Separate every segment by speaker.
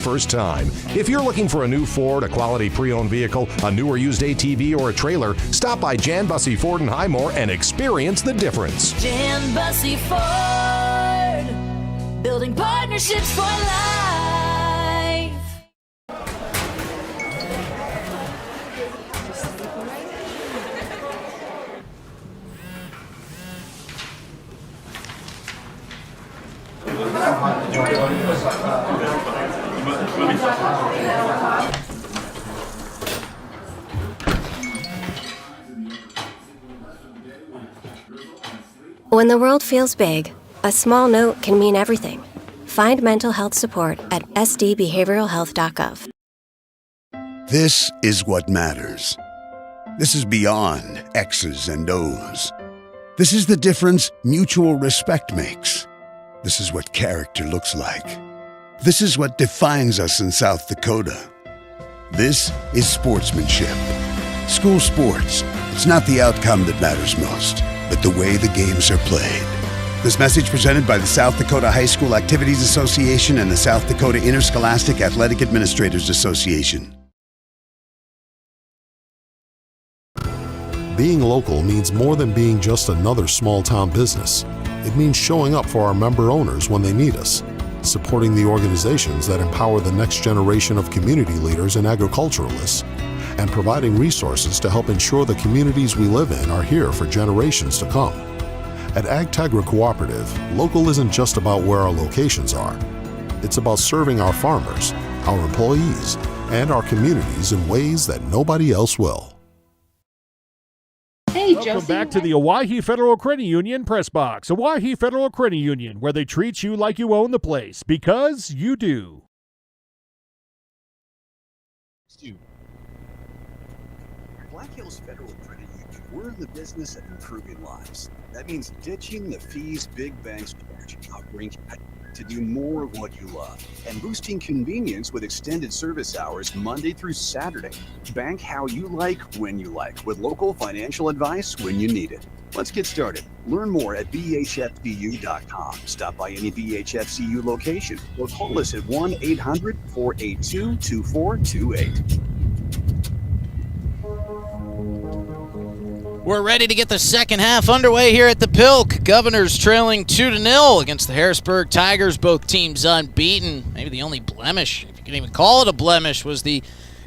Speaker 1: first time. If you're looking for a new Ford, a quality pre-owned vehicle, a new or used ATV, or a trailer, stop by Jan Bussey Ford in Highmore and experience the difference.
Speaker 2: Jan Bussey Ford, building partnerships for life.
Speaker 3: When the world feels big, a small note can mean everything. Find mental health support at sdbehavioralhealth.gov.
Speaker 4: This is what matters. This is beyond X's and O's. This is the difference mutual respect makes. This is what character looks like. This is what defines us in South Dakota. This is sportsmanship. School sports, it's not the outcome that matters most, but the way the games are played. This message presented by the South Dakota High School Activities Association and the South Dakota Interscholastic Athletic Administrators Association.
Speaker 5: Being local means more than being just another small-town business. It means showing up for our member owners when they need us, supporting the organizations that empower the next generation of community leaders and agriculturalists, and providing resources to help ensure the communities we live in are here for generations to come. At AgTegra Cooperative, local isn't just about where our locations are. It's about serving our farmers, our employees, and our communities in ways that nobody else will.
Speaker 6: Hey,
Speaker 7: Welcome
Speaker 6: Josie,
Speaker 7: back to the Owyhee Federal Credit Union Press Box. Owyhee Federal Credit Union, where they treat you like you own the place, because you do.
Speaker 8: Black Hills Federal Credit Union, we're in the business of improving lives. That means ditching the fees big banks charge, offering to do more of what you love, and boosting convenience with extended service hours Monday through Saturday. Bank how you like, when you like, with local financial advice when you need it. Let's get started. Learn more at bhfcu.com. Stop by any BHFCU location or call us at 1-800-482-2428.
Speaker 9: We're ready to get the second half underway here at the Pilk. Governors trailing 2-0 against the Harrisburg Tigers. Both teams unbeaten. Maybe the only blemish, if you can even call it a blemish, was the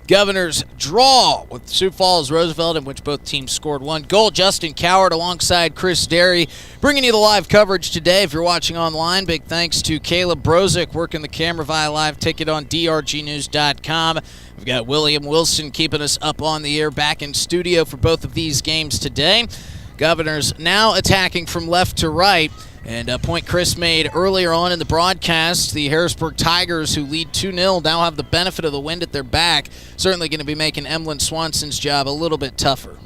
Speaker 9: Governors' draw with Sioux Falls Roosevelt, in which both teams scored one goal. Justin Coward alongside Chris Derry bringing you the live coverage today. If you're watching online, big thanks to Caleb Brozick working the camera via live ticket on drgnews.com. We've got William Wilson keeping us up on the air back in studio for both of these games today. Governors now attacking from left to right. And a point Chris made earlier on in the broadcast, the Harrisburg Tigers, who lead 2-0, now have the benefit of the wind at their back. Certainly going to be making Emlyn Swanson's job a little bit tougher.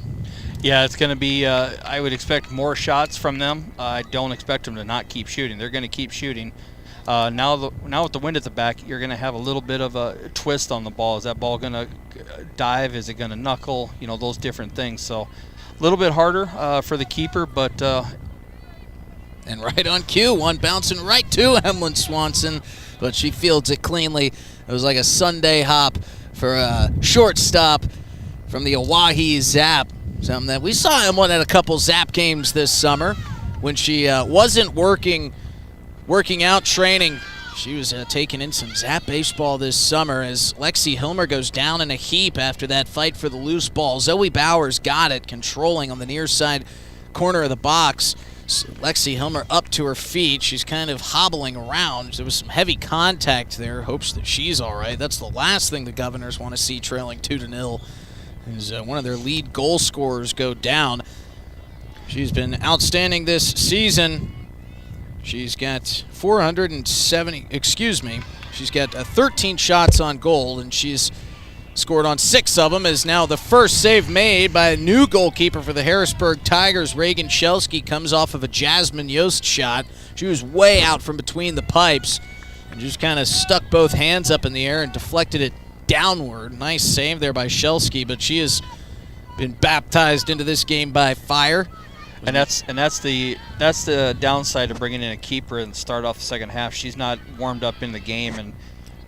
Speaker 10: Yeah, it's going to be, I would expect more shots from them. I don't expect them to not keep shooting. They're going to keep shooting. Now with the wind at the back, you're going to have a little bit of a twist on the ball. Is that ball going to dive? Is it going to knuckle? You know, those different things. So a little bit harder for the keeper, but...
Speaker 9: And right on cue, one bouncing right to Emlyn Swanson, but she fields it cleanly. It was like a Sunday hop for a shortstop from the Owyhee Zap. Something that we saw Emlyn at a couple Zap games this summer when she wasn't working out training. She was taking in some Zap baseball this summer as Lexi Hilmer goes down in a heap after that fight for the loose ball. Zoe Bowers got it, controlling on the near side corner of the box. Lexi Hilmer up to her feet. She's kind of hobbling around. There was some heavy contact there. Hopes that she's all right. That's the last thing the Governors want to see trailing 2-0 is one of their lead goal scorers go down. She's been outstanding this season. She's got she's got 13 shots on goal, and she's scored on 6 of them, is now the first save made by a new goalkeeper for the Harrisburg Tigers. Reagan Shelsky comes off of a Jasmine Yost shot. She was way out from between the pipes and just kind of stuck both hands up in the air and deflected it downward. Nice save there by Shelsky, but she has been baptized into this game by fire.
Speaker 10: And that's the downside of bringing in a keeper and start off the second half. She's not warmed up in the game, and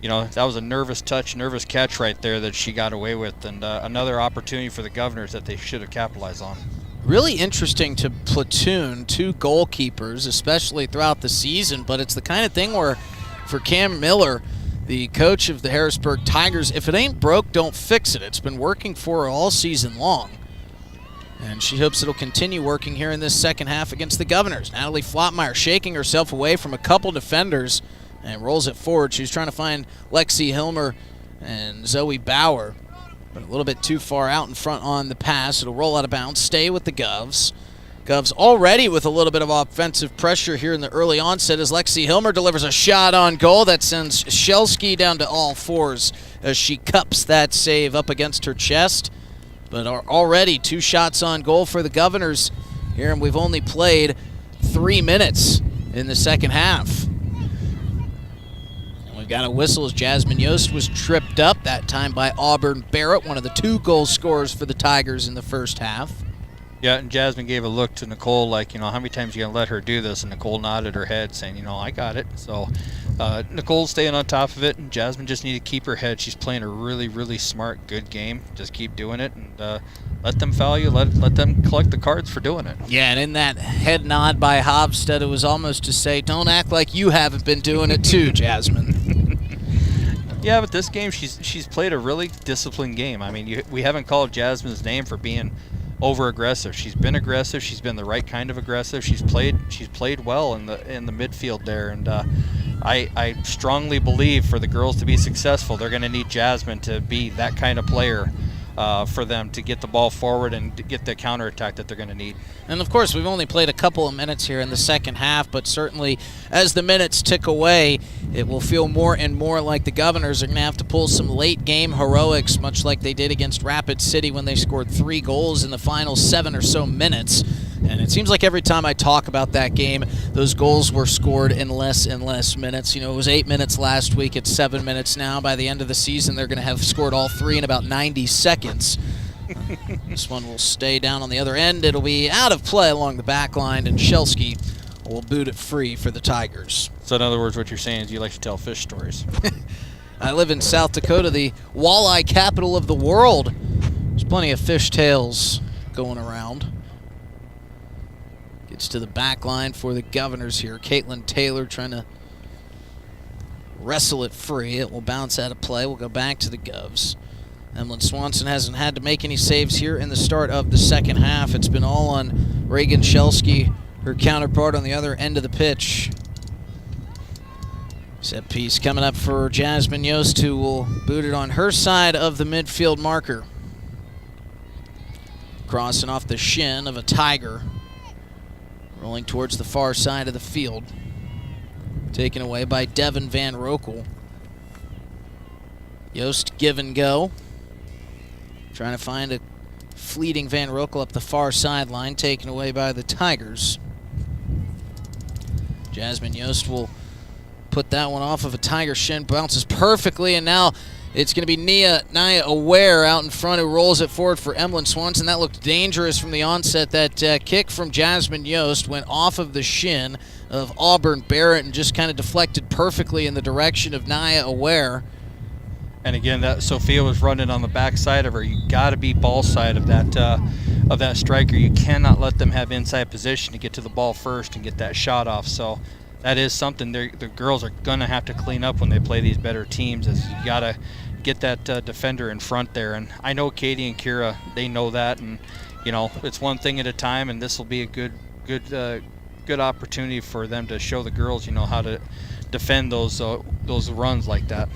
Speaker 10: that was a nervous touch, nervous catch right there that she got away with, and another opportunity for the Governors that they should have capitalized on.
Speaker 9: Really interesting to platoon 2 goalkeepers, especially throughout the season, but it's the kind of thing where for Cam Miller, the coach of the Harrisburg Tigers, if it ain't broke, don't fix it. It's been working for her all season long. And she hopes it'll continue working here in this second half against the Governors. Natalie Flottmeyer shaking herself away from a couple defenders and rolls it forward. She's trying to find Lexi Hilmer and Zoe Bauer, but a little bit too far out in front on the pass. It'll roll out of bounds, stay with the Govs. Govs already with a little bit of offensive pressure here in the early onset as Lexi Hilmer delivers a shot on goal that sends Shelsky down to all fours as she cups that save up against her chest. But already 2 shots on goal for the Governors here, and we've only played 3 minutes in the second half. And we've got a whistle as Jasmine Yost was tripped up, that time by Auburn Barrett, one of the 2 goal scorers for the Tigers in the first half.
Speaker 10: Yeah, and Jasmine gave a look to Nicole like, how many times are you going to let her do this? And Nicole nodded her head saying, I got it. So Nicole's staying on top of it, and Jasmine just needed to keep her head. She's playing a really, really smart, good game. Just keep doing it, and let them foul you. Let them collect the cards for doing it.
Speaker 9: Yeah, and in that head nod by Hofstad, it was almost to say, don't act like you haven't been doing it too, Jasmine.
Speaker 10: Yeah, but this game, she's played a really disciplined game. I mean, we haven't called Jasmine's name for being over-aggressive. She's been aggressive. She's been the right kind of aggressive. She's played well in the midfield there, and I strongly believe for the girls to be successful, they're going to need Jasmine to be that kind of player for them to get the ball forward and to get the counterattack that they're going to need.
Speaker 9: And of course, we've only played a couple of minutes here in the second half, but certainly as the minutes tick away, it will feel more and more like the Governors are going to have to pull some late game heroics, much like they did against Rapid City when they scored 3 goals in the final 7 or so minutes. And it seems like every time I talk about that game, those goals were scored in less and less minutes. It was 8 minutes last week. It's 7 minutes now. By the end of the season, they're going to have scored all 3 in about 90 seconds. This one will stay down on the other end. It'll be out of play along the back line, and Shelsky will boot it free for the Tigers.
Speaker 10: So in other words, what you're saying is you like to tell fish stories.
Speaker 9: I live in South Dakota, the walleye capital of the world. There's plenty of fish tales going around. Gets to the back line for the Governors here. Caitlin Taylor trying to wrestle it free. It will bounce out of play. We'll go back to the Govs. Emlyn Swanson hasn't had to make any saves here in the start of the second half. It's been all on Reagan Shelsky, her counterpart on the other end of the pitch. Set piece coming up for Jasmine Yost, who will boot it on her side of the midfield marker. Crossing off the shin of a Tiger. Rolling towards the far side of the field. Taken away by Devin Van Rokel. Yost give and go. Trying to find a fleeting Van Rokel up the far sideline, taken away by the Tigers. Jasmine Yost will put that one off of a Tiger shin, bounces perfectly, and now it's going to be Naya Aware out in front who rolls it forward for Emlyn Swanson. That looked dangerous from the onset. That kick from Jasmine Yost went off of the shin of Auburn Barrett and just kind of deflected perfectly in the direction of Naya Aware.
Speaker 10: And again, that Sophia was running on the back side of her. You got to be ball side of that striker. You cannot let them have inside position to get to the ball first and get that shot off. So that is something the girls are going to have to clean up when they play these better teams. Is you got to get that defender in front there. And I know Katie and Kira, they know that. And it's one thing at a time. And this will be a good opportunity for them to show the girls, how to defend those runs like that.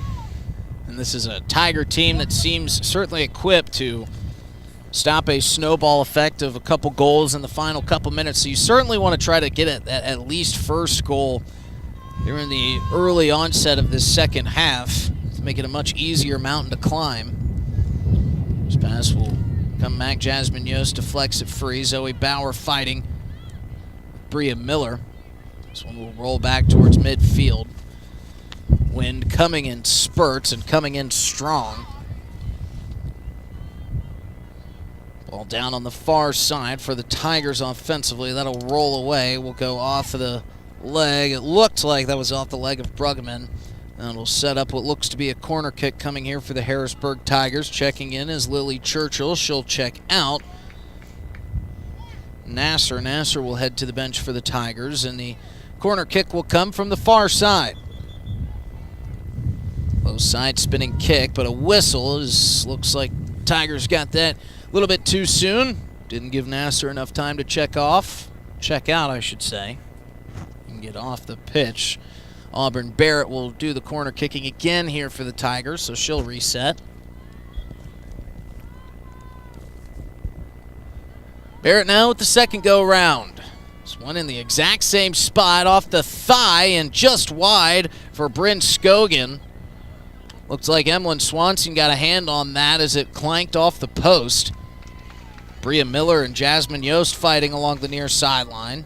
Speaker 9: And this is a Tiger team that seems certainly equipped to stop a snowball effect of a couple goals in the final couple minutes. So you certainly want to try to get at least first goal here in the early onset of this second half to make it a much easier mountain to climb. This pass will come back. Jasmine Yost deflects it free. Zoe Bauer fighting Bria Miller. This one will roll back towards midfield. Wind coming in spurts and coming in strong. Ball down on the far side for the Tigers offensively. That'll roll away. Will go off of the leg. It looked like that was off the leg of Bruggeman. That'll set up what looks to be a corner kick coming here for the Harrisburg Tigers. Checking in is Lily Churchill. She'll check out. Nasser will head to the bench for the Tigers, and the corner kick will come from the far side. Low side spinning kick, but a whistle. Looks like Tigers got that a little bit too soon. Didn't give Nasser enough time to check out, I should say, and get off the pitch. Auburn Barrett will do the corner kicking again here for the Tigers, so she'll reset. Barrett now with the second go-round. This one in the exact same spot, off the thigh and just wide for Bryn Scogan. Looks like Emlyn Swanson got a hand on that as it clanked off the post. Bria Miller and Jasmine Yost fighting along the near sideline.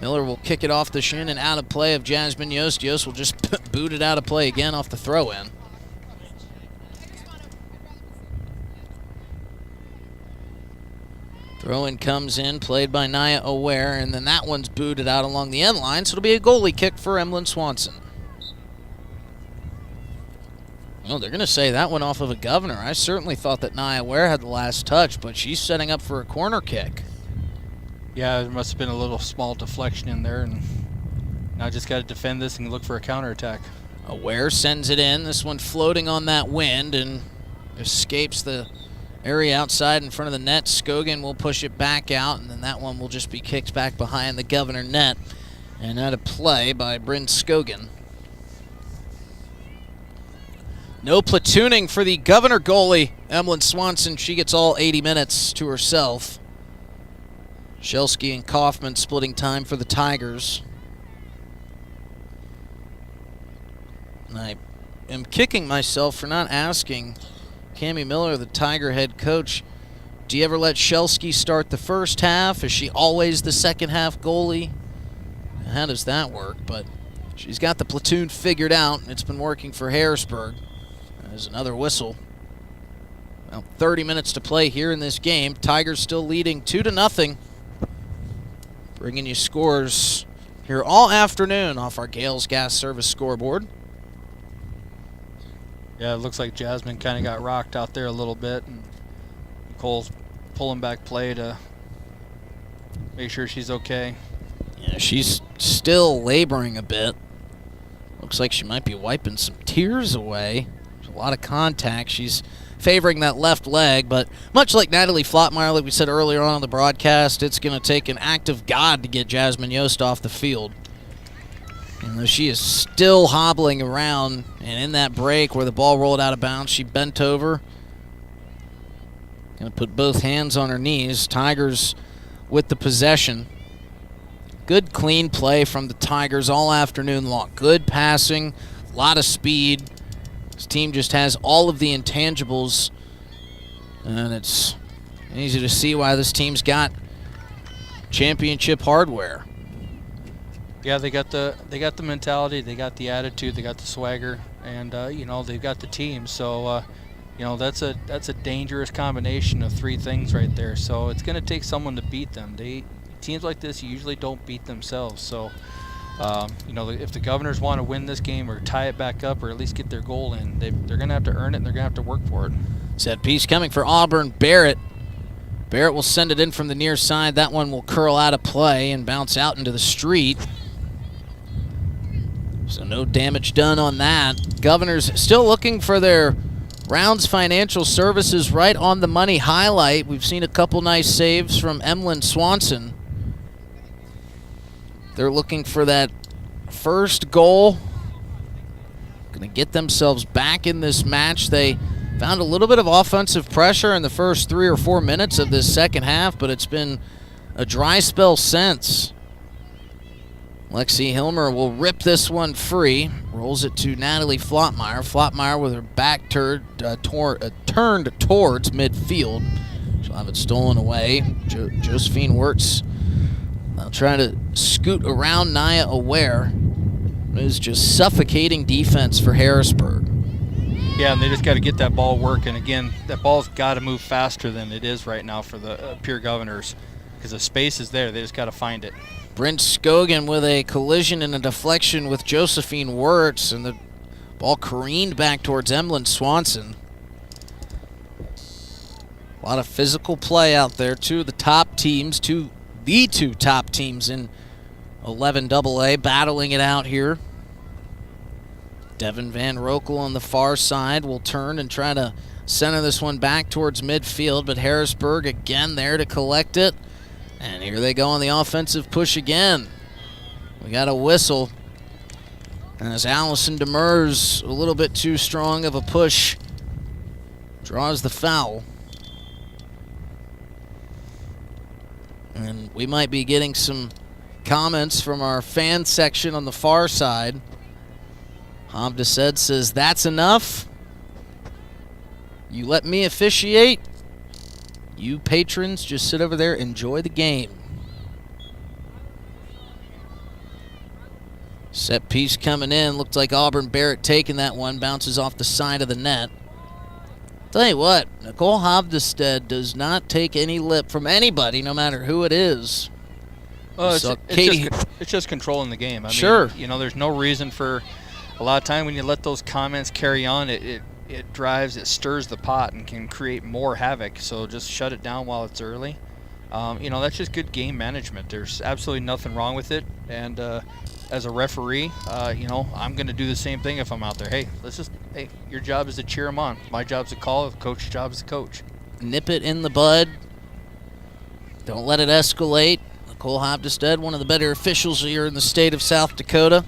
Speaker 9: Miller will kick it off the shin and out of play of Jasmine Yost. Yost will just boot it out of play again off the throw-in. Throw-in comes in, played by Nia Aware, and then that one's booted out along the end line, so it'll be a goalie kick for Emlyn Swanson. Well, they're going to say that one off of a governor. I certainly thought that Nia Aware had the last touch, but she's setting up for a corner kick.
Speaker 10: Yeah, there must have been a little small deflection in there, and now I just got to defend this and look for a counterattack.
Speaker 9: Aware sends it in. This one floating on that wind and escapes the area outside in front of the net. Scogan will push it back out, and then that one will just be kicked back behind the governor net and out of play by Bryn Scogan. No platooning for the governor goalie, Emlyn Swanson. She gets all 80 minutes to herself. Shelsky and Kaufman splitting time for the Tigers. And I am kicking myself for not asking Cammie Miller, the Tiger head coach, do you ever let Shelsky start the first half? Is she always the second half goalie? How does that work? But she's got the platoon figured out, and it's been working for Harrisburg. There's another whistle. About 30 minutes to play here in this game. Tigers still leading 2-0. Bringing you scores here all afternoon off our Gales Gas Service scoreboard.
Speaker 10: Yeah, it looks like Jasmine kind of got rocked out there a little bit, and Nicole's pulling back play to make sure she's okay.
Speaker 9: Yeah, she's still laboring a bit. Looks like she might be wiping some tears away. There's a lot of contact. She's favoring that left leg, but much like Natalie Flottmeyer, like we said earlier on the broadcast, it's going to take an act of God to get Jasmine Yost off the field. And though she is still hobbling around, and in that break where the ball rolled out of bounds, she bent over. Going to put both hands on her knees. Tigers with the possession. Good clean play from the Tigers all afternoon long. Good passing, a lot of speed. This team just has all of the intangibles, and it's easy to see why this team's got championship hardware.
Speaker 10: Yeah, they got the mentality, they got the attitude, they got the swagger, and you know, they've got the team. So you know, that's a dangerous combination of three things right there. So it's going to take someone to beat them. Teams like this usually don't beat themselves. So you know, if the Governors want to win this game or tie it back up or at least get their goal in, they're going to have to earn it, and they're going to have to work for it.
Speaker 9: Set piece coming for Auburn. Barrett will send it in from the near side. That one will curl out of play and bounce out into the street. So no damage done on that. Governors still looking for their Rounds Financial Services right on the money highlight. We've seen a couple nice saves from Emlyn Swanson. They're looking for that first goal. Going to get themselves back in this match. They found a little bit of offensive pressure in the first 3 or 4 minutes of this second half, but it's been a dry spell since. Lexi Hilmer will rip this one free. Rolls it to Natalie Flottmeyer. Flottmeyer with her back turned towards midfield. She'll have it stolen away. Josephine Wirtz trying to scoot around Nia Aware. It is just suffocating defense for Harrisburg.
Speaker 10: Yeah, and they just got to get that ball working. Again, that ball's got to move faster than it is right now for the Pierre Governors, because the space is there. They just got to find it.
Speaker 9: Bryn Scogan with a collision and a deflection with Josephine Wirtz, and the Ball careened back towards Emlyn Swanson. A lot of physical play out there. Two of the top teams, the two top teams in 11 AA battling it out here. Devin Van Rokel on the far side will turn and try to center this one back towards midfield, but Harrisburg again there to collect it. And here they go on the offensive push again. We got a whistle. As Allison Demers, a little bit too strong of a push, draws the foul. And we might be getting some comments from our fan section on the far side. Hovdesed says, "That's enough. You let me officiate. You patrons just sit over there, enjoy the game." Set piece coming in. Looked like Auburn Barrett taking that one. Bounces off the side of the net. Tell you what, Nicole Hovdested does not take any lip from anybody, no matter who it is.
Speaker 10: Well, it's just controlling the game. I
Speaker 9: Sure.
Speaker 10: mean, there's no reason for a lot of time when you let those comments carry on, it stirs the pot and can create more havoc. So just shut it down while it's early. That's just good game management. There's absolutely nothing wrong with it. And as a referee, I'm going to do the same thing if I'm out there. Hey, your job is to cheer them on. My job's to call. The coach's job is to coach.
Speaker 9: Nip it in the bud. Don't let it escalate. Nicole Hovdested, one of the better officials here in the state of South Dakota.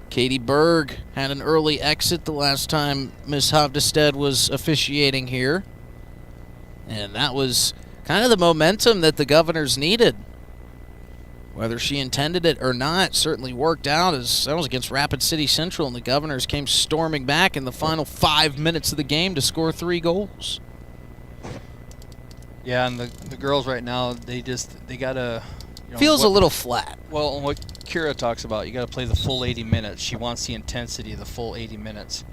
Speaker 9: Katie Berg had an early exit the last time Miss Hovdested was officiating here. And that was kind of the momentum that the Governors needed. Whether she intended it or not, certainly worked out, as that was against Rapid City Central, and the Governors came storming back in the final 5 minutes of the game to score 3 goals.
Speaker 10: Yeah, and the girls right now, they got to...
Speaker 9: Feels a little flat.
Speaker 10: Well, what Kira talks about, you got to play the full 80 minutes. She wants the intensity of the full 80 minutes.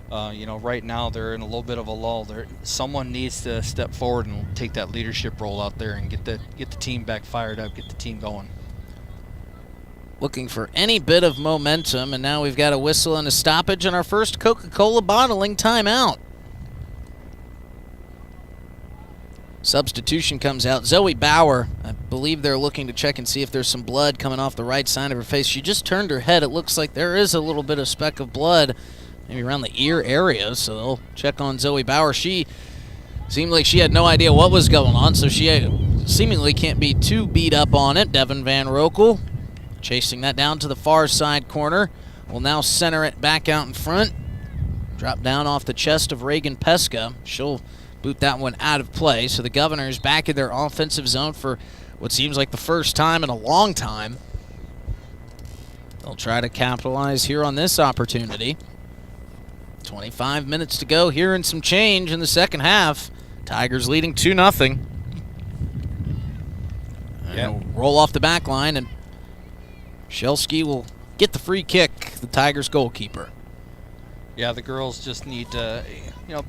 Speaker 10: Right now they're in a little bit of a lull. Someone needs to step forward and take that leadership role out there and get the team back fired up, get the team going.
Speaker 9: Looking for any bit of momentum, and now we've got a whistle and a stoppage on our first Coca-Cola bottling timeout. Substitution comes out. Zoe Bauer, I believe they're looking to check and see if there's some blood coming off the right side of her face. She just turned her head. It looks like there is a little bit of speck of blood, maybe around the ear area, so they'll check on Zoe Bauer. She seemed like she had no idea what was going on, so she seemingly can't be too beat up on it. Devin Van Rokel chasing that down to the far side corner. Will now center it back out in front. Drop down off the chest of Reagan Pesca. She'll boot that one out of play. So the Governors back in their offensive zone for what seems like the first time in a long time. They'll try to capitalize here on this opportunity. 25 minutes to go here and some change in the second half. Tigers leading 2-0.
Speaker 10: Yeah.
Speaker 9: Roll off the back line, and Shelsky will get the free kick, the Tigers goalkeeper.
Speaker 10: Yeah, the girls just need to,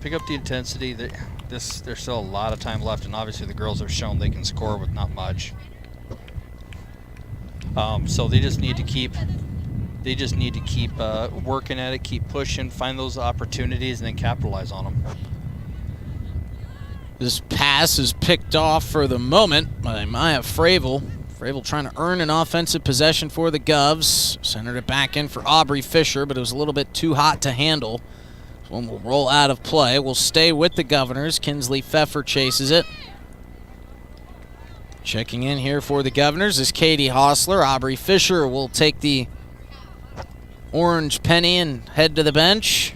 Speaker 10: pick up the intensity. There's still a lot of time left, and obviously the girls have shown they can score with not much. So they just need to keep working at it, keep pushing, find those opportunities, and then capitalize on them.
Speaker 9: This pass is picked off for the moment by Maya Fravel. Fravel trying to earn an offensive possession for the Govs. Centered it back in for Aubrey Fisher, but it was a little bit too hot to handle. This one will roll out of play. We'll stay with the Governors. Kinsley Pfeffer chases it. Checking in here for the Governors is Katie Hostler. Aubrey Fisher will take the orange penny and head to the bench.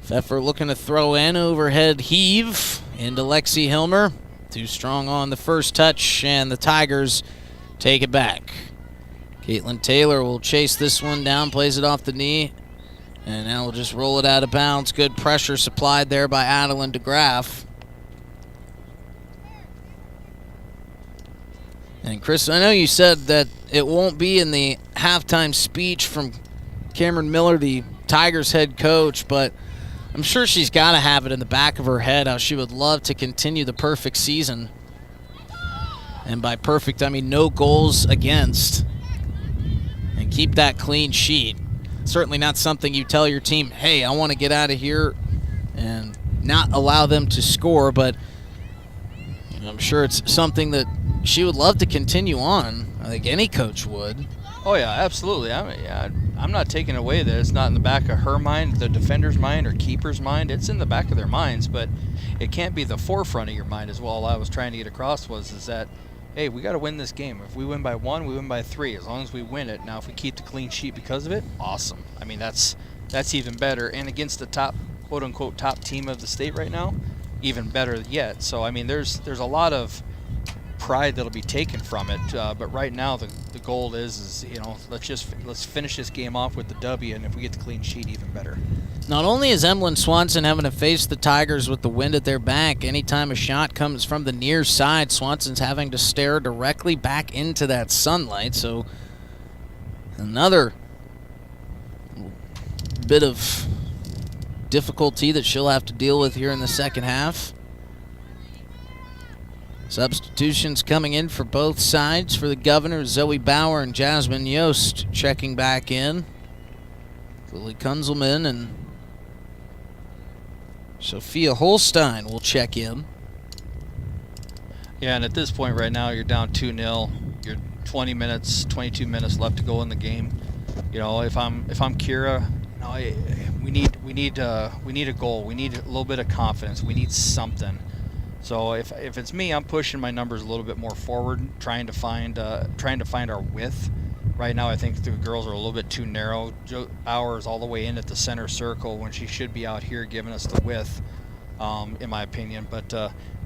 Speaker 9: Pfeffer looking to throw in, overhead heave into Lexi Hilmer. Too strong on the first touch, and the Tigers take it back. Caitlin Taylor will chase this one down, plays it off the knee, and now we'll just roll it out of bounds. Good pressure supplied there by Adeline DeGraff. And Chris, I know you said that it won't be in the halftime speech from Cameron Miller, the Tigers head coach, but I'm sure she's got to have it in the back of her head how she would love to continue the perfect season. And by perfect, I mean no goals against. And and keep that clean sheet. Certainly not something you tell your team, hey, I want to get out of here and not allow them to score, but I'm sure it's something that she would love to continue on. I think any coach would.
Speaker 10: Oh, yeah, absolutely. I'm not taking away that it's not in the back of her mind, the defender's mind, or keeper's mind. It's in the back of their minds, but it can't be the forefront of your mind as well. All I was trying to get across is that, hey, we got to win this game. If we win by 1, we win by 3, as long as we win it. Now, if we keep the clean sheet because of it, awesome. I mean, that's even better. And against the top, quote-unquote, top team of the state right now, even better yet. So, I mean, there's a lot of pride that'll be taken from it, but right now the goal is let's finish this game off with the W, and if we get the clean sheet, even better.
Speaker 9: Not only is Emlyn Swanson having to face the Tigers with the wind at their back, anytime a shot comes from the near side, Swanson's having to stare directly back into that sunlight, so another bit of difficulty that she'll have to deal with here in the second half. Substitutions coming in for both sides. For the Governors, Zoe Bauer and Jasmine Yost checking back in. Lily Kunzelman and Sophia Holstein will check in.
Speaker 10: Yeah, and at this point right now, you're down 2-0. You're 22 minutes left to go in the game. You know, if I'm Kira, we need a goal. We need a little bit of confidence. We need something. So if it's me, I'm pushing my numbers a little bit more forward, trying to find our width. Right now, I think the girls are a little bit too narrow. Bauer is all the way in at the center circle when she should be out here giving us the width, in my opinion. But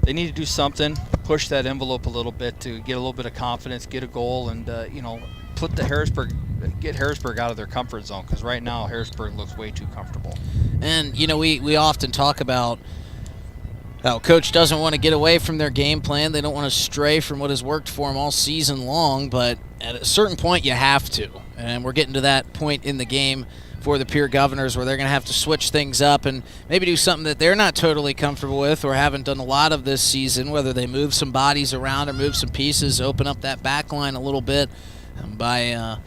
Speaker 10: they need to do something, push that envelope a little bit to get a little bit of confidence, get a goal, and get Harrisburg out of their comfort zone, because right now Harrisburg looks way too comfortable.
Speaker 9: And we often talk about how coach doesn't want to get away from their game plan. They don't want to stray from what has worked for them all season long, but at a certain point you have to. And we're getting to that point in the game for the Pierre Governors where they're going to have to switch things up and maybe do something that they're not totally comfortable with or haven't done a lot of this season, whether they move some bodies around or move some pieces, open up that back line a little bit by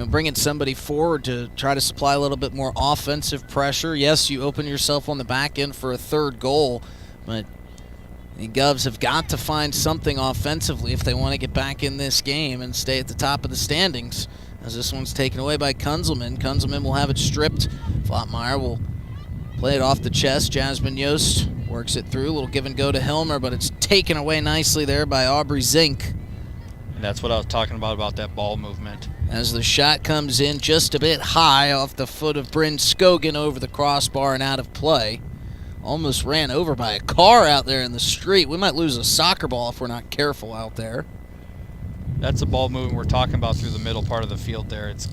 Speaker 9: bringing somebody forward to try to supply a little bit more offensive pressure. Yes, you open yourself on the back end for a third goal, but the Govs have got to find something offensively if they want to get back in this game and stay at the top of the standings, as this one's taken away by Kunzelman. Kunzelman will have it stripped. Flottmeyer will play it off the chest. Jasmine Yost works it through. A little give and go to Hilmer, but it's taken away nicely there by Aubrey Zink.
Speaker 10: And that's what I was talking about that ball movement.
Speaker 9: As the shot comes in just a bit high off the foot of Bryn Scogan over the crossbar and out of play. Almost ran over by a car out there in the street. We might lose a soccer ball if we're not careful out there.
Speaker 10: That's the ball movement we're talking about through the middle part of the field there. It's,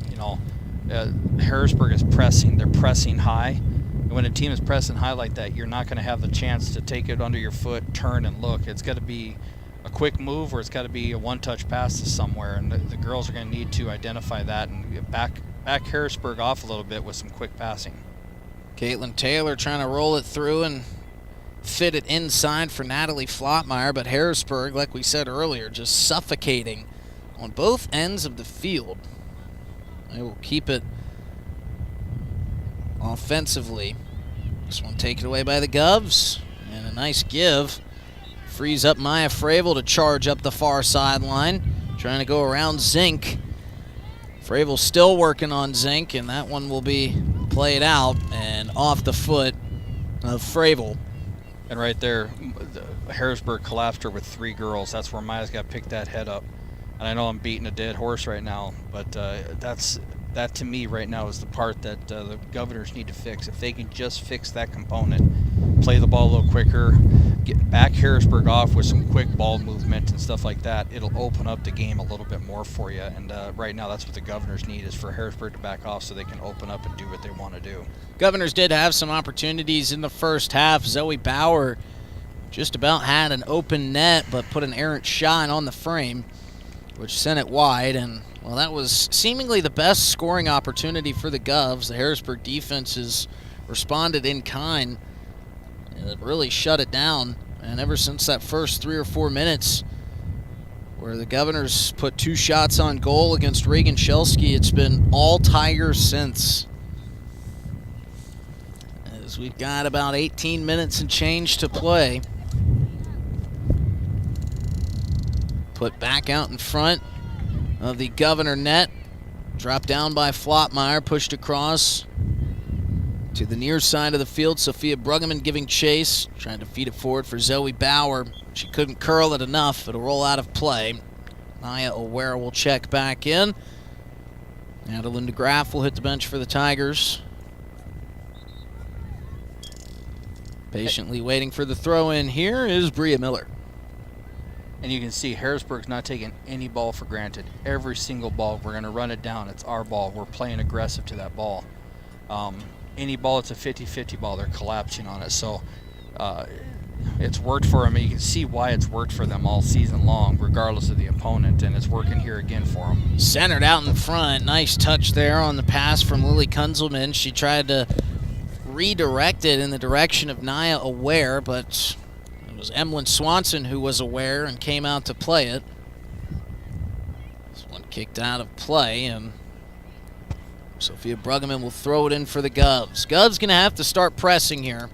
Speaker 10: Harrisburg is pressing. They're pressing high. And when a team is pressing high like that, you're not going to have the chance to take it under your foot, turn, and look. It's got to be a quick move or it's got to be a one-touch pass to somewhere. And the girls are going to need to identify that and back Harrisburg off a little bit with some quick passing.
Speaker 9: Caitlin Taylor trying to roll it through and fit it inside for Natalie Flottmeyer, but Harrisburg, like we said earlier, just suffocating on both ends of the field. They will keep it offensively. This one taken away by the Govs, and a nice give. Frees up Maya Fravel to charge up the far sideline, trying to go around Zink. Fravel still working on Zink, and that one will be played out and off the foot of Fravel.
Speaker 10: And right there, Harrisburg collapsed her with 3 girls. That's where Maya's got to pick that head up. And I know I'm beating a dead horse right now, but that to me right now is the part that the Governors need to fix. If they can just fix that component, play the ball a little quicker, get back Harrisburg off with some quick ball movement and stuff like that, it'll open up the game a little bit more for you. And right now that's what the Governors need, is for Harrisburg to back off so they can open up and do what they want to do.
Speaker 9: Governors did have some opportunities in the first half. Zoe Bauer just about had an open net but put an errant shot on the frame, which sent it wide. And well, that was seemingly the best scoring opportunity for the Govs. The Harrisburg defense has responded in kind. It really shut it down, and ever since that first 3 or 4 minutes where the Governors put 2 shots on goal against Reagan Shelsky. It's been all Tigers since. As we've got about 18 minutes and change to play. Put back out in front of the Governor net. Dropped down by Flottmeyer, pushed across to the near side of the field. Sophia Bruggeman giving chase, trying to feed it forward for Zoe Bauer. She couldn't curl it enough. It'll roll out of play. Naya Aware will check back in. Adeline DeGraff will hit the bench for the Tigers. Patiently waiting for the throw in here is Bria Miller.
Speaker 10: And you can see Harrisburg's not taking any ball for granted. Every single ball, we're going to run it down. It's our ball. We're playing aggressive to that ball. Any ball that's a 50-50 ball, they're collapsing on it. So it's worked for them. You can see why it's worked for them all season long, regardless of the opponent, and it's working here again for them.
Speaker 9: Centered out in front. Nice touch there on the pass from Lily Kunzelman. She tried to redirect it in the direction of Naya Aware, but it was Emlyn Swanson who was aware and came out to play it. This one kicked out of play, and Sophia Bruggeman will throw it in for the Govs. Govs going to have to start pressing here.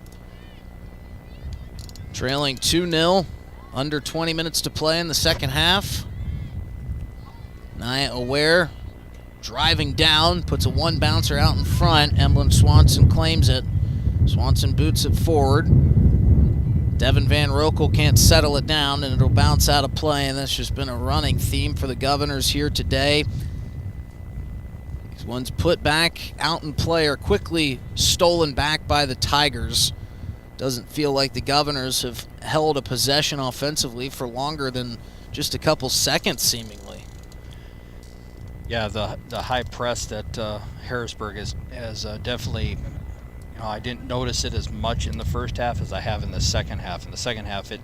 Speaker 9: Trailing 2-0, under 20 minutes to play in the second half. Naya Aware driving down, puts a 1-bouncer out in front. Emlyn Swanson claims it. Swanson boots it forward. Devin Van Rokel can't settle it down, and it'll bounce out of play, and that's just been a running theme for the Governors here today. These ones put back out in play are quickly stolen back by the Tigers. Doesn't feel like the Governors have held a possession offensively for longer than just a couple seconds, seemingly.
Speaker 10: Yeah, the high press that Harrisburg has definitely, I didn't notice it as much in the first half as I have in the second half. In the second half, it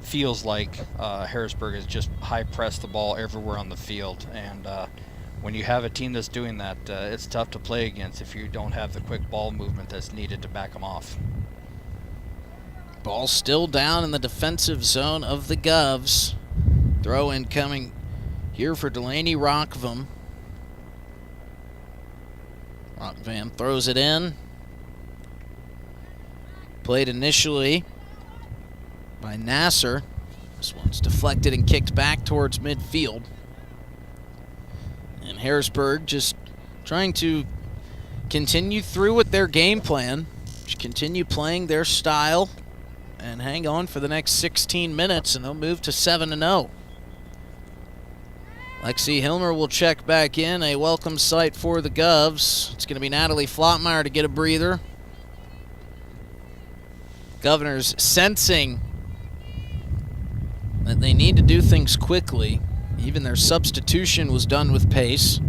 Speaker 10: feels like Harrisburg has just high pressed the ball everywhere on the field. And when you have a team that's doing that, it's tough to play against if you don't have the quick ball movement that's needed to back them off.
Speaker 9: Ball still down in the defensive zone of the Govs. Throw in coming here for Delaney Rockvam. Rockvam throws it in. Played initially by Nasser. This one's deflected and kicked back towards midfield. And Harrisburg just trying to continue through with their game plan. Just continue playing their style and hang on for the next 16 minutes, and they'll move to 7-0. Lexi Hilmer will check back in. A welcome sight for the Govs. It's going to be Natalie Flottmeyer to get a breather. Governors sensing that they need to do things quickly. Even their substitution was done with pace.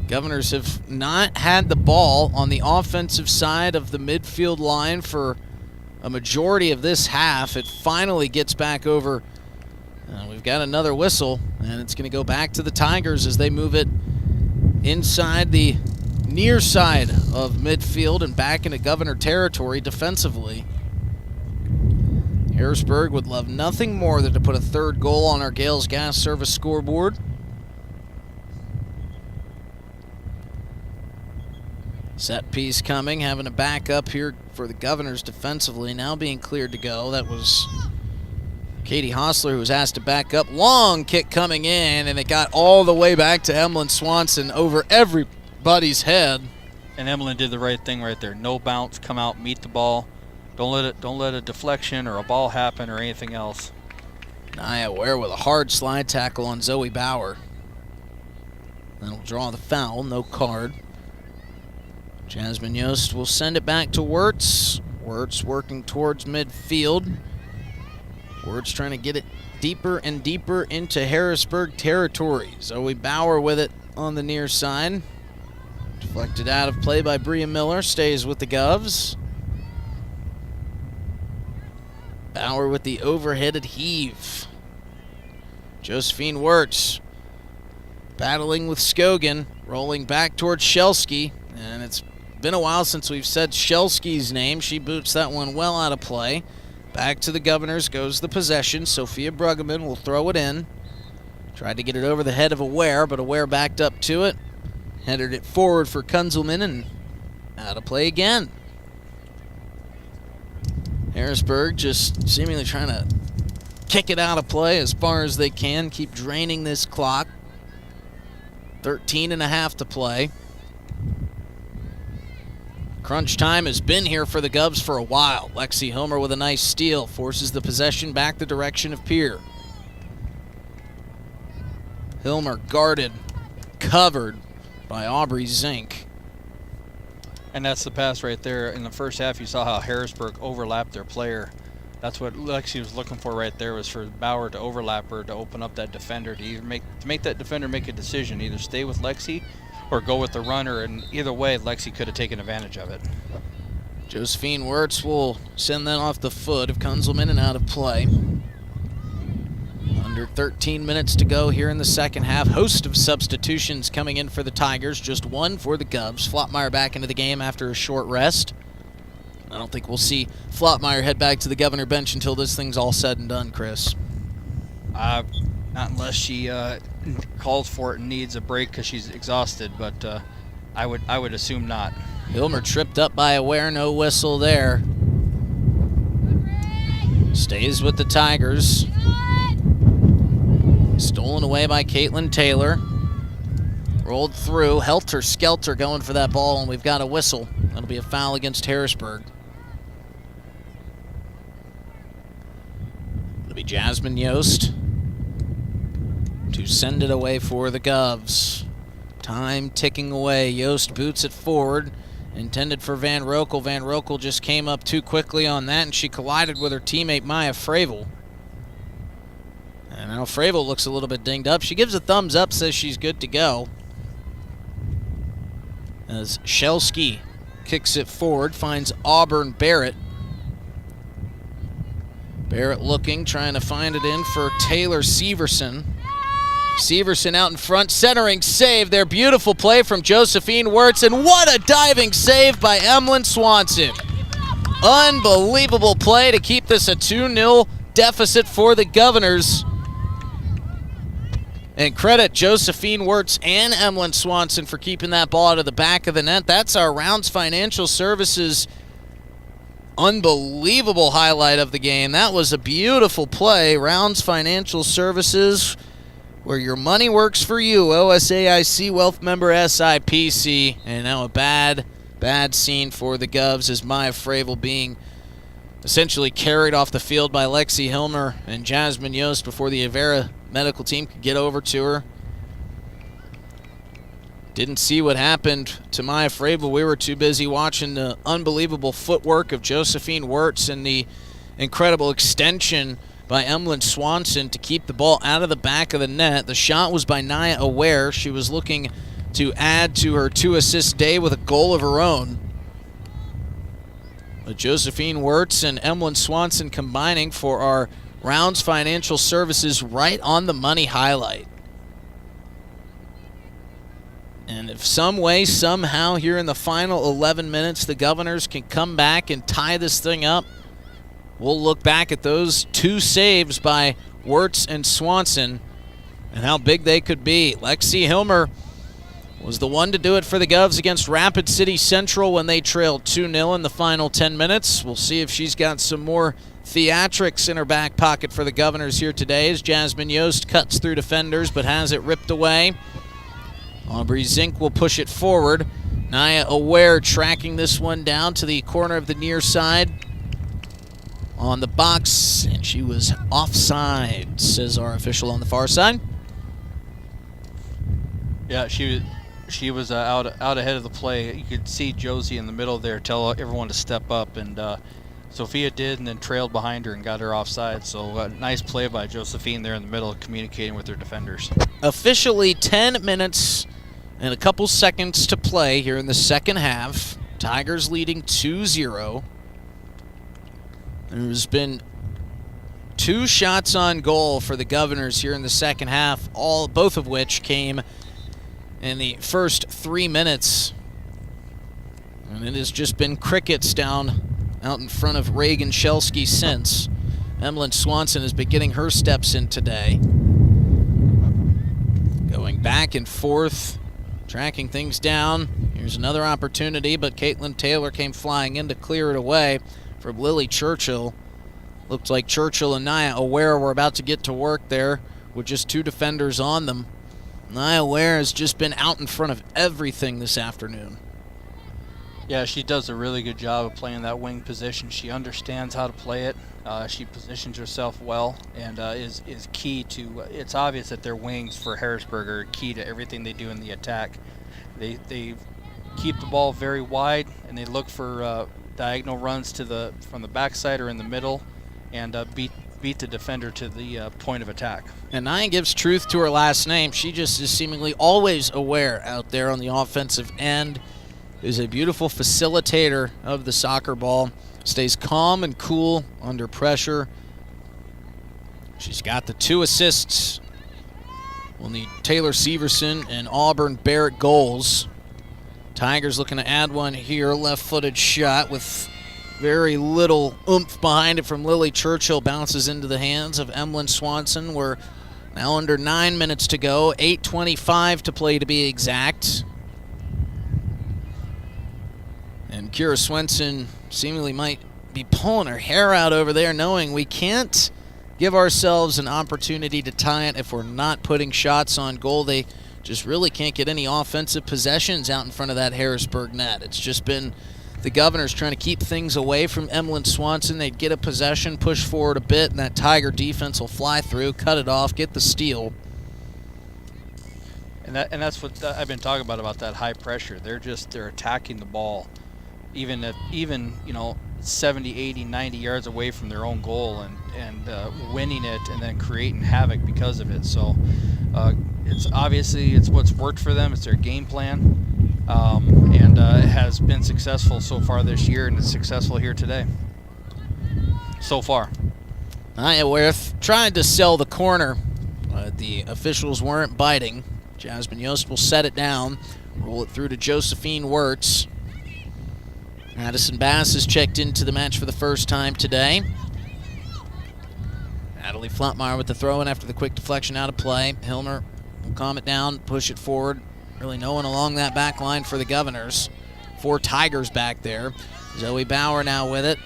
Speaker 9: Governors have not had the ball on the offensive side of the midfield line for a majority of this half. It finally gets back over. We've got another whistle, and it's going to go back to the Tigers as they move it inside the near side of midfield and back into Governor territory defensively. Harrisburg would love nothing more than to put a third goal on our Gales Gas Service scoreboard. Set piece coming, having a backup here for the Governors defensively, now being cleared to go. That was Katie Hostler who was asked to back up. Long kick coming in, and it got all the way back to Emlyn Swanson over everybody's head.
Speaker 10: And Emlyn did the right thing right there. No bounce, come out, meet the ball. Don't let a deflection or a ball happen or anything else.
Speaker 9: Naya Ware with a hard slide tackle on Zoe Bauer. That'll draw the foul, no card. Jasmine Yost will send it back to Wirtz. Wirtz working towards midfield. Wirtz trying to get it deeper and deeper into Harrisburg territory. Zoe Bauer with it on the near side. Deflected out of play by Bria Miller. Stays with the Govs. Bauer with the overheaded heave. Josephine Wirtz battling with Skogan. Rolling back towards Shelsky. And it's been a while since we've said Shelsky's name. She boots that one well out of play. Back to the Governors goes the possession. Sophia Bruggeman will throw it in. Tried to get it over the head of Aware, but Aware backed up to it. Headed it forward for Kunzelman and out of play again. Harrisburg just seemingly trying to kick it out of play as far as they can. Keep draining this clock. 13.5 to play. Crunch time has been here for the Govs for a while. Lexi Homer with a nice steal forces the possession back the direction of Pierre. Hilmer guarded, covered by Aubrey Zink.
Speaker 10: And that's the pass right there. In the first half, you saw how Harrisburg overlapped their player. That's what Lexi was looking for right there, was for Bauer to overlap her, to open up that defender, to either make that defender make a decision, either stay with Lexi or go with the runner, and either way, Lexi could have taken advantage of it.
Speaker 9: Josephine Wirtz will send that off the foot of Kunzelman and out of play. Under 13 minutes to go here in the second half. Host of substitutions coming in for the Tigers, just one for the Govs. Flottmeyer back into the game after a short rest. I don't think we'll see Flottmeyer head back to the Governor bench until this thing's all said and done, Chris.
Speaker 10: Not unless she calls for it and needs a break because she's exhausted, but I would assume not.
Speaker 9: Hilmer tripped up by Aware, no whistle there. Stays with the Tigers. Stolen away by Caitlin Taylor. Rolled through, helter-skelter going for that ball, and we've got a whistle. That'll be a foul against Harrisburg. It'll be Jasmine Yost to send it away for the Govs. Time ticking away. Yost boots it forward. Intended for Van Rokel. Van Rokel just came up too quickly on that, and she collided with her teammate Maya Fravel. And now Fravel looks a little bit dinged up. She gives a thumbs up, says she's good to go. As Shelsky kicks it forward, finds Auburn Barrett. Barrett looking, trying to find it in for Taylor Severson. Severson out in front, centering save. Their beautiful play from Josephine Wirtz, and what a diving save by Emlyn Swanson. Unbelievable play to keep this a 2-0 deficit for the Governors. And credit Josephine Wirtz and Emlyn Swanson for keeping that ball to the back of the net. That's our Rounds Financial Services unbelievable highlight of the game. That was a beautiful play. Rounds Financial Services, where your money works for you. OSAIC Wealth Member SIPC. And now a bad scene for the Govs as Maya Fravel being essentially carried off the field by Lexi Hilmer and Jasmine Yost before the Avera medical team could get over to her. Didn't see what happened to Maya Fravel. We were too busy watching the unbelievable footwork of Josephine Wirtz and the incredible extension by Emlyn Swanson to keep the ball out of the back of the net. The shot was by Nia Aware. She was looking to add to her 2-assist day with a goal of her own. But Josephine Wirtz and Emlyn Swanson combining for our Rounds Financial Services right on the money highlight. And if some way, somehow, here in the final 11 minutes, the Governors can come back and tie this thing up, we'll look back at those two saves by Wirtz and Swanson and how big they could be. Lexi Hilmer was the one to do it for the Govs against Rapid City Central when they trailed 2-0 in the final 10 minutes. We'll see if she's got some more theatrics in her back pocket for the Governors here today as Jasmine Yost cuts through defenders but has it ripped away. Aubrey Zink will push it forward. Nia Aware tracking this one down to the corner of the near side on the box, and she was offside, says our official on the far side.
Speaker 10: Yeah, she was out ahead of the play. You could see Josie in the middle there tell everyone to step up, and Sophia did, and then trailed behind her and got her offside. So a nice play by Josephine there in the middle, communicating with her defenders. Officially
Speaker 9: 10 minutes and a couple seconds to play here in the second half. Tigers leading 2-0. There's been 2 shots on goal for the Governors here in the second half, both of which came in the first 3 minutes. And it has just been crickets down out in front of Reagan Shelsky since. Emlyn Swanson has been getting her steps in today. Going back and forth, tracking things down. Here's another opportunity, but Caitlin Taylor came flying in to clear it away from Lily Churchill. Looked like Churchill and Nia Aware were about to get to work there with just 2 defenders on them. Nia Aware has just been out in front of everything this afternoon.
Speaker 10: Yeah, she does a really good job of playing that wing position. She understands how to play it. She positions herself well and is key to. It's obvious that their wings for Harrisburg are key to everything they do in the attack. They keep the ball very wide and they look for diagonal runs to from the backside or in the middle, and beat the defender to the point of attack.
Speaker 9: And Nia gives truth to her last name. She just is seemingly always aware out there on the offensive end. Is a beautiful facilitator of the soccer ball. Stays calm and cool under pressure. She's got the 2 assists on the Taylor Severson and Auburn Barrett goals. Tigers looking to add one here. Left-footed shot with very little oomph behind it from Lily Churchill. Bounces into the hands of Emlyn Swanson. We're now under 9 minutes to go. 8:25 to play to be exact. And Kira Swenson seemingly might be pulling her hair out over there, knowing we can't give ourselves an opportunity to tie it if we're not putting shots on goal. They just really can't get any offensive possessions out in front of that Harrisburg net. It's just been the Governors trying to keep things away from Emlyn Swanson. They'd get a possession, push forward a bit, and that Tiger defense will fly through, cut it off, get the steal.
Speaker 10: And that's what I've been talking about that high pressure. They're attacking the ball. Even 70, 80, 90 yards away from their own goal and winning it and then creating havoc because of it. So it's what's worked for them. It's their game plan, and it has been successful so far this year, and it's successful here today. So far.
Speaker 9: Nia Werth tried to sell the corner, but the officials weren't biting. Jasmine Yost will set it down, roll it through to Josephine Wirtz. Addison Bass has checked into the match for the first time today. Natalie Flatmeyer with the throw-in after the quick deflection out of play. Hilmer will calm it down, push it forward. Really no one along that back line for the Governors. 4 Tigers back there. Zoe Bauer now with it.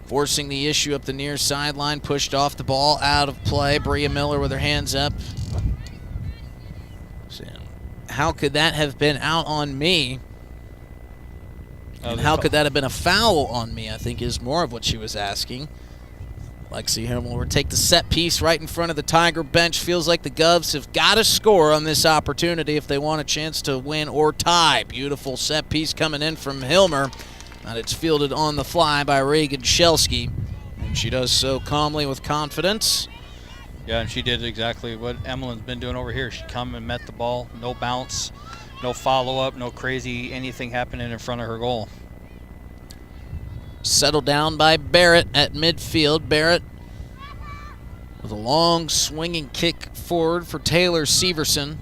Speaker 9: Forcing the issue up the near sideline, pushed off the ball, out of play. Bria Miller with her hands up. So, how could that have been out on me? And how could that have been a foul on me, I think, is more of what she was asking. Lexi Himmel will take the set piece right in front of the Tiger bench. Feels like the Govs have got to score on this opportunity if they want a chance to win or tie. Beautiful set piece coming in from Hilmer. And it's fielded on the fly by Reagan Shelsky. And she does so calmly with confidence.
Speaker 10: Yeah, and she did exactly what Emlyn's been doing over here. She come and met the ball, no bounce. No follow-up, no crazy anything happening in front of her goal.
Speaker 9: Settled down by Barrett at midfield. Barrett with a long swinging kick forward for Taylor Severson.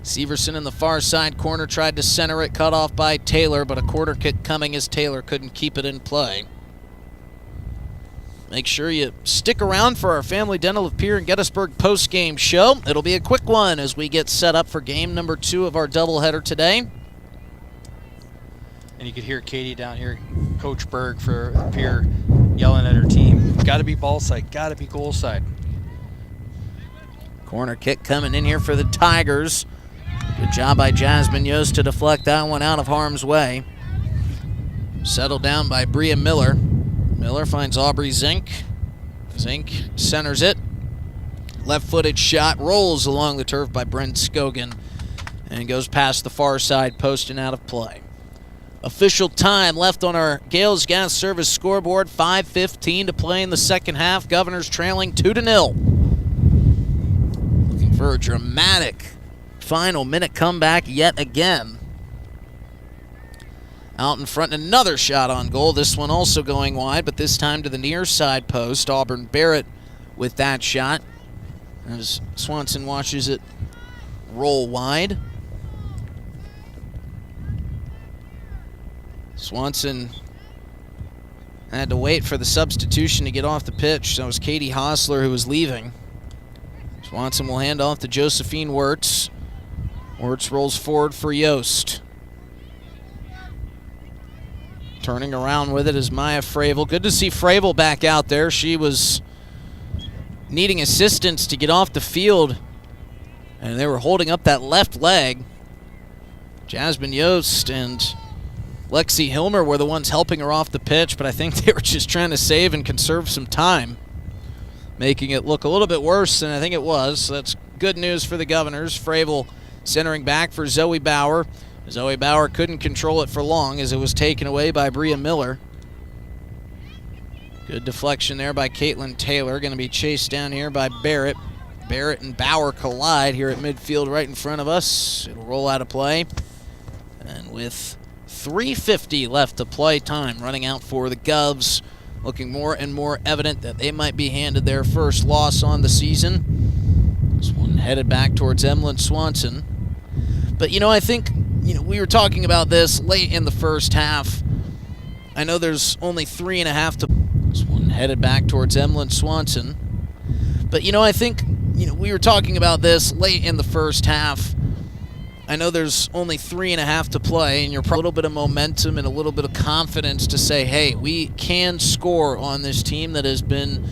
Speaker 9: Severson in the far side corner tried to center it, cut off by Taylor, but a corner kick coming as Taylor couldn't keep it in play. Make sure you stick around for our Family Dental of Pierre and Gettysburg post-game show. It'll be a quick one as we get set up for game number 2 of our doubleheader today.
Speaker 10: And you could hear Katie down here, Coach Berg for Pierre, yelling at her team. Got to be ball side, got to be goal side.
Speaker 9: Corner kick coming in here for the Tigers. Good job by Jasmine Yost to deflect that one out of harm's way. Settled down by Bria Miller. Miller finds Aubrey Zink. Zink centers it. Left-footed shot rolls along the turf by Brent Scogan and goes past the far side post and out of play. Official time left on our Gales Gas Service scoreboard. 5:15 to play in the second half. Governors trailing 2-0. Looking for a dramatic final minute comeback yet again. Out in front, another shot on goal. This one also going wide, but this time to the near side post. Auburn Barrett with that shot as Swanson watches it roll wide. Swanson I had to wait for the substitution to get off the pitch. That was Katie Hosler who was leaving. Swanson will hand off to Josephine Wirtz. Wirtz rolls forward for Yost. Turning around with it is Maya Fravel. Good to see Fravel back out there. She was needing assistance to get off the field, and they were holding up that left leg. Jasmine Yost and Lexi Hilmer were the ones helping her off the pitch, but I think they were just trying to save and conserve some time, making it look a little bit worse than I think it was. So that's good news for the Governors. Fravel centering back for Zoe Bauer. Zoe Bauer couldn't control it for long as it was taken away by Bria Miller. Good deflection there by Caitlin Taylor. Going to be chased down here by Barrett. Barrett and Bauer collide here at midfield right in front of us. It'll roll out of play. And with 3:50 left to play, time running out for the Govs, looking more and more evident that they might be handed their first loss on the season. This one headed back towards Emlyn Swanson. But, I think, we were talking about this late in the first half. I know there's only 3.5 to... This one headed back towards Emlyn Swanson. But, I think, we were talking about this late in the first half. I know there's only 3.5 to play, and you're probably a little bit of momentum and a little bit of confidence to say, hey, we can score on this team that has been